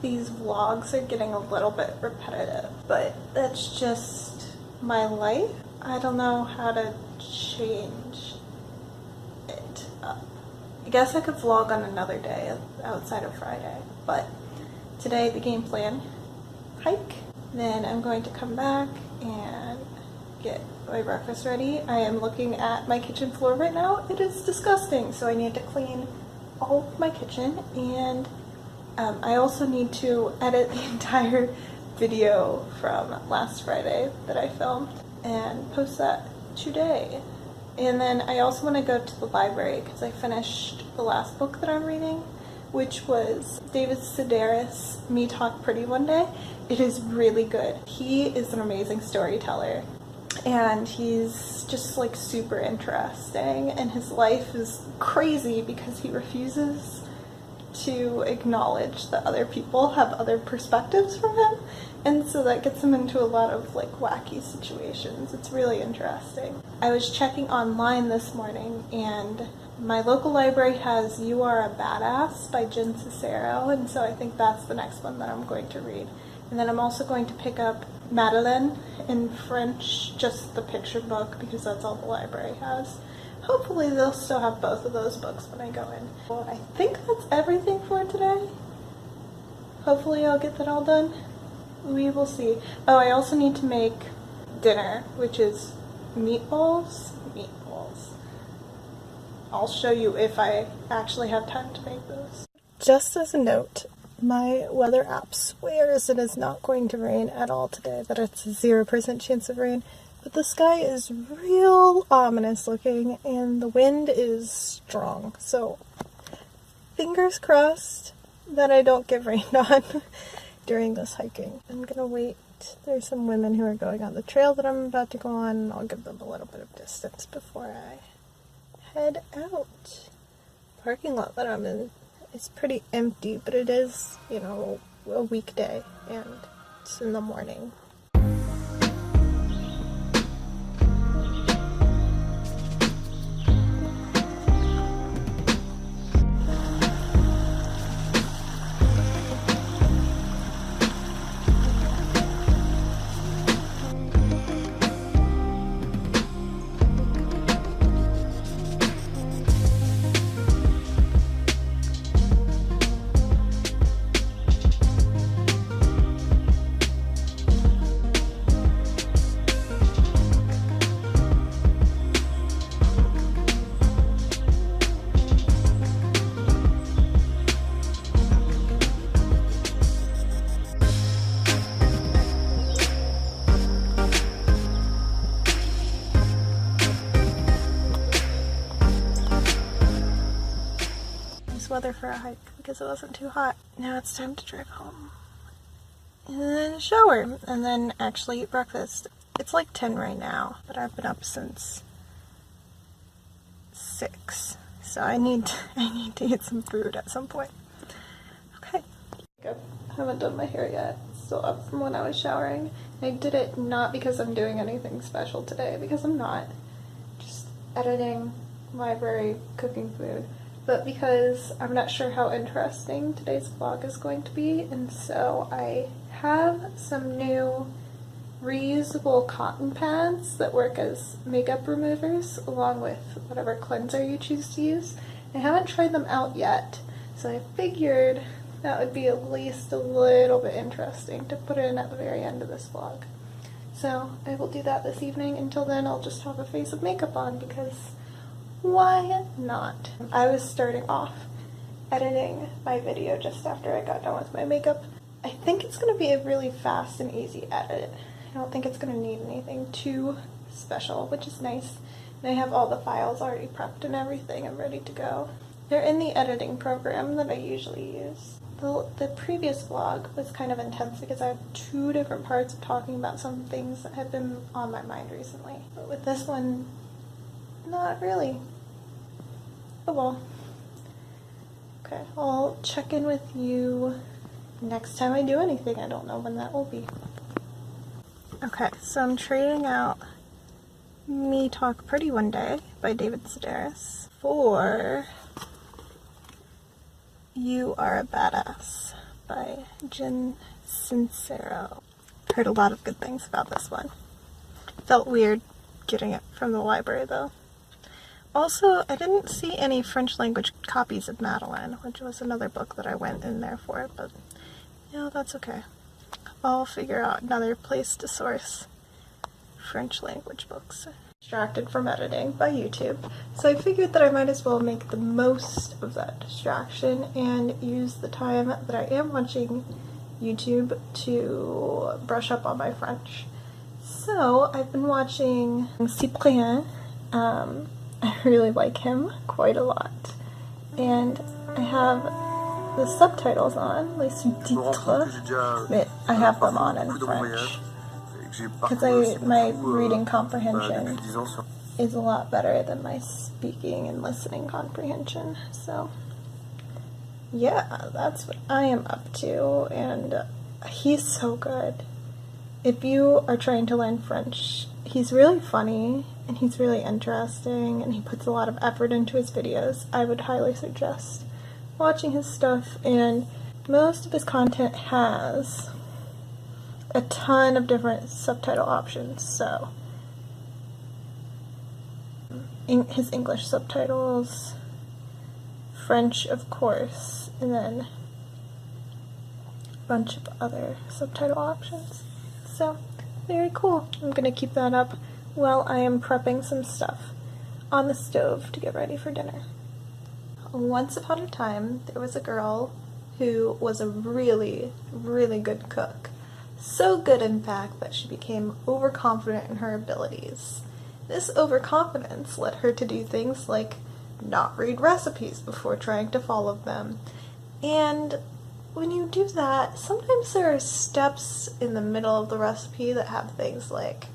these vlogs are getting a little bit repetitive, but that's just my life. I don't know how to change it up. I guess I could vlog on another day outside of Friday, but today the game plan, hike, then I'm going to come back and get my breakfast ready. I am looking at my kitchen floor right now. It is disgusting, so I need to clean all of my kitchen, and I also need to edit the entire video from last Friday that I filmed and post that today. And then I also want to go to the library because I finished the last book that I'm reading, which was David Sedaris' Me Talk Pretty One Day. It is really good. He is an amazing storyteller, and he's just like super interesting, and his life is crazy because he refuses to acknowledge that other people have other perspectives from him, and so that gets him into a lot of like wacky situations. It's really interesting. I was checking online this morning, and my local library has You Are a Badass by Jen Cicero, and so I think that's the next one that I'm going to read. And then I'm also going to pick up Madeleine in French, just the picture book, because that's all the library has. Hopefully they'll still have both of those books when I go in. Well, I think that's everything for today. Hopefully I'll get that all done. We will see. Oh, I also need to make dinner, which is meatballs. I'll show you if I actually have time to make those. Just as a note, my weather app swears it is not going to rain at all today, that it's a 0% chance of rain, but the sky is real ominous looking and the wind is strong, so fingers crossed that I don't get rained on during this hiking. I'm gonna wait. There's some women who are going on the trail that I'm about to go on, and I'll give them a little bit of distance before I head out. Parking lot that I'm in, it's pretty empty, but it is, you know, a weekday and it's in the morning. Weather for a hike because it wasn't too hot. Now it's time to drive home and then shower and then actually eat breakfast. It's like 10 right now, but I've been up since 6, so I need to eat some food at some point. Okay. I haven't done my hair yet. It's still up from when I was showering. I did it not because I'm doing anything special today, because I'm not. Just editing, library, cooking food. But because I'm not sure how interesting today's vlog is going to be, and so I have some new reusable cotton pads that work as makeup removers along with whatever cleanser you choose to use. I haven't tried them out yet, so I figured that would be at least a little bit interesting to put in at the very end of this vlog. So I will do that this evening. Until then, I'll just have a face of makeup on because why not? I was starting off editing my video just after I got done with my makeup. I think it's going to be a really fast and easy edit. I don't think it's going to need anything too special, which is nice. And I have all the files already prepped and everything. I'm ready to go. They're in the editing program that I usually use. The previous vlog was kind of intense because I have 2 different parts of talking about some things that have been on my mind recently. But with this one, not really. Oh well. Okay, I'll check in with you next time I do anything. I don't know when that will be. Okay, so I'm trading out Me Talk Pretty One Day by David Sedaris for You Are a Badass by Jen Sincero. Heard a lot of good things about this one. Felt weird getting it from the library though. Also, I didn't see any French language copies of Madeline, which was another book that I went in there for, but you know, that's okay. I'll figure out another place to source French language books. Distracted from editing by YouTube, so I figured that I might as well make the most of that distraction and use the time that I am watching YouTube to brush up on my French. So I've been watching Cyprien. I really like him quite a lot, and I have the subtitles on, les sous-titres, but I have them on in French because my reading comprehension is a lot better than my speaking and listening comprehension. So yeah, that's what I am up to, and he's so good. If you are trying to learn French, he's really funny and he's really interesting and he puts a lot of effort into his videos. I would highly suggest watching his stuff, and most of his content has a ton of different subtitle options. So his English subtitles, French of course, and then a bunch of other subtitle options. So very cool. I'm gonna keep that up while I am prepping some stuff on the stove to get ready for dinner. Once upon a time, there was a girl who was a really, really good cook. So good, in fact, that she became overconfident in her abilities. This overconfidence led her to do things like not read recipes before trying to follow them. And when you do that, sometimes there are steps in the middle of the recipe that have things like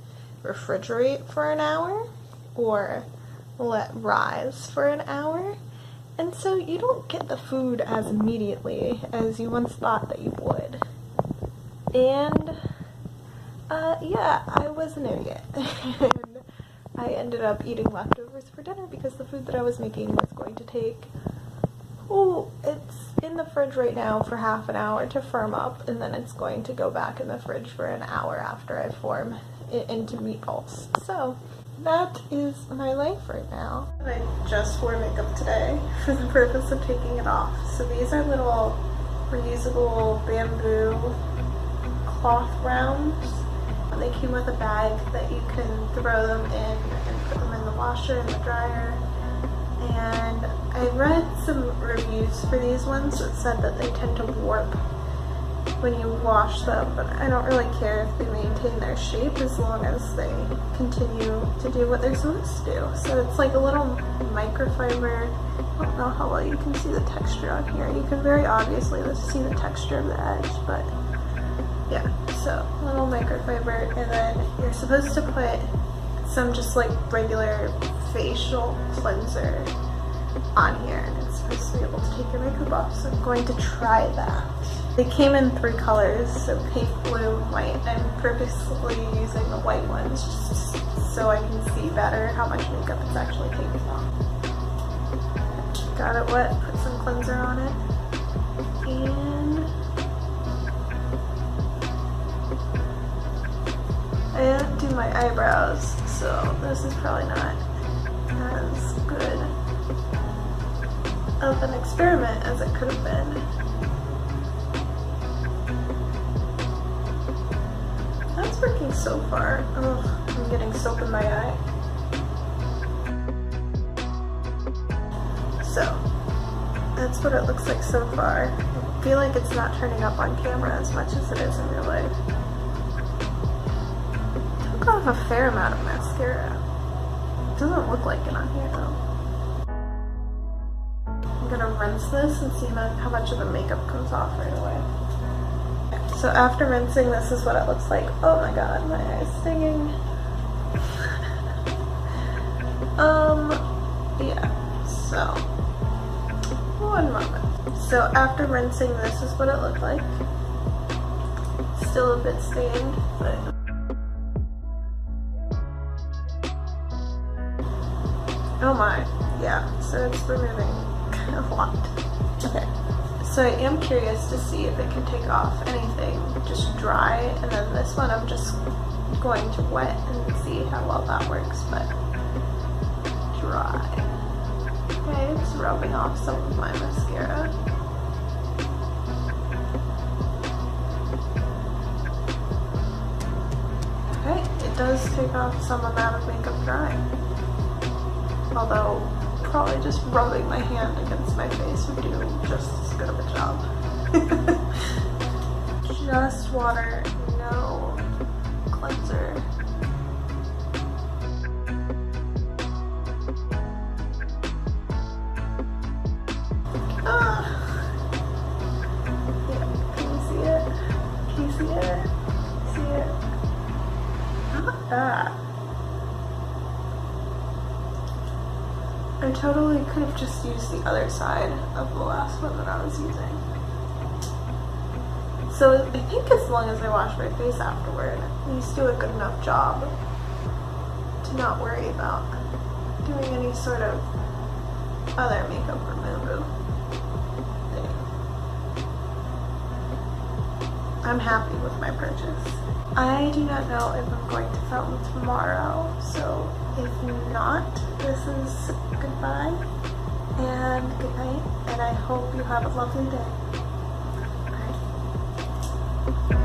refrigerate for an hour or let rise for an hour. And so you don't get the food as immediately as you once thought that you would. And yeah, I was an idiot. And I ended up eating leftovers for dinner because the food that I was making was going to take, it's in the fridge right now for half an hour to firm up, and then it's going to go back in the fridge for an hour after I form it into meatballs. So that is my life right now. I just wore makeup today for the purpose of taking it off. So these are little reusable bamboo cloth rounds. They came with a bag that you can throw them in and put them in the washer and the dryer. And I read some reviews for these ones that said that they tend to warp when you wash them, but I don't really care if they maintain their shape as long as they continue to do what they're supposed to do. So it's like a little microfiber. I don't know how well you can see the texture on here. You can very obviously see the texture of the edge, but yeah, so little microfiber, and then you're supposed to put some just like regular facial cleanser on here, and it's supposed to be able to take your makeup off, so I'm going to try that. They came in 3 colors, so pink, blue, white. I'm purposely using the white ones just so I can see better how much makeup it's actually taking off. Got it wet, put some cleanser on it, and I didn't do my eyebrows, so this is probably not as good of an experiment as it could have been. That's working so far. Oh, I'm getting soap in my eye. So, that's what it looks like so far. I feel like it's not turning up on camera as much as it is in real life. Took off a fair amount of mascara. It doesn't look like it on here though. I'm gonna rinse this and see how much of the makeup comes off right away. So after rinsing, this is what it looks like. Oh my god, my eye's stinging. Yeah, so, one moment. So after rinsing, this is what it looked like. Still a bit stained, but oh my, yeah, so it's removing a lot. Okay, So I am curious to see if it can take off anything just dry, and then this one I'm just going to wet and see how well that works, but dry. Okay, it's rubbing off some of my mascara. Okay, it does take off some amount of makeup drying. Although probably just rubbing my hand against my face would do just as good of a job. Just water, no cleanser. Yeah, can you see it? Can you see it? See it? Not that. I totally could have just used the other side of the last one that I was using. So I think as long as I wash my face afterward, these do a good enough job to not worry about doing any sort of other makeup removal thing. I'm happy with my purchase. I do not know if I'm going to film tomorrow, so if not, this is goodbye and good night, and I hope you have a lovely day. Bye.